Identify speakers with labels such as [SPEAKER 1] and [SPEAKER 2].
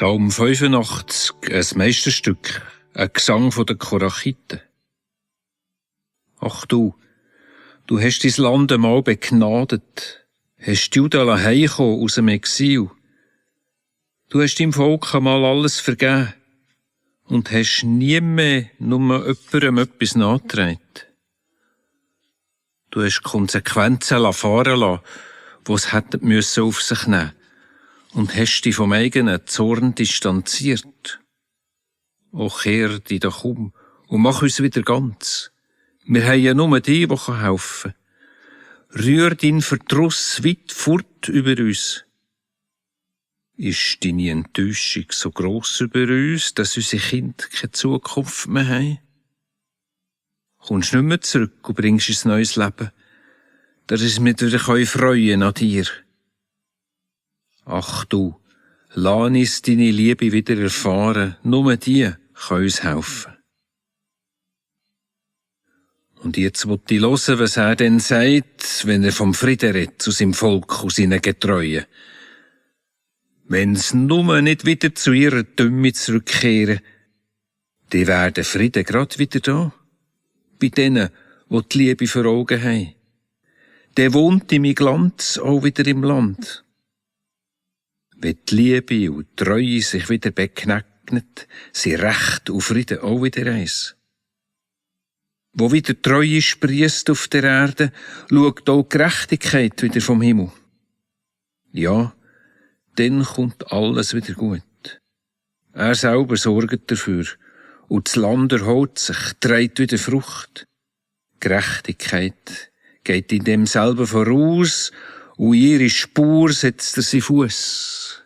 [SPEAKER 1] Psalm 85, ein Meisterstück, ein Gesang der Korakhiten. Ach du hast dein Land einmal begnadet, hast Juda heimkommen aus dem Exil. Du hast deinem Volk einmal alles vergeben und hast nie mehr nur jemandem etwas nachgetragen. Du hast Konsequenzen fahren lassen, die es hätten müssen auf sich nehmen, und hast dich vom eigenen Zorn distanziert. O kehr dich doch um und mach uns wieder ganz. Wir haben ja nur die helfen kann. Rühr deinen Verdruss weit fort über uns. Ist deine Enttäuschung so gross über uns, dass unsere Kinder keine Zukunft mehr haben? Kommst nicht mehr zurück und bringst uns neues Leben, dass wir uns wieder freuen an dir. Ach du, lass uns deine Liebe wieder erfahren, nur die kann uns helfen. Und jetzt will ich hören, was er denn sagt, wenn er vom Frieden redet zu seinem Volk und seinen Getreuen. Wenn's nur nicht wieder zu ihrer Dümme zurückkehren, die werden Frieden grad wieder da. Bei denen, die Liebe vor Augen haben. Der wohnt in meinem Glanz auch wieder im Land. Wenn die Liebe und die Treue sich wieder beknäcknet, sind Recht und Frieden auch wieder eins. Wo wieder Treue sprießt auf der Erde, schaut auch Gerechtigkeit wieder vom Himmel. Ja, dann kommt alles wieder gut. Er selber sorgt dafür, und das Land erholt sich, trägt wieder Frucht. Gerechtigkeit geht in dem selber voraus, und ihre Spur setzt er sie Fuß.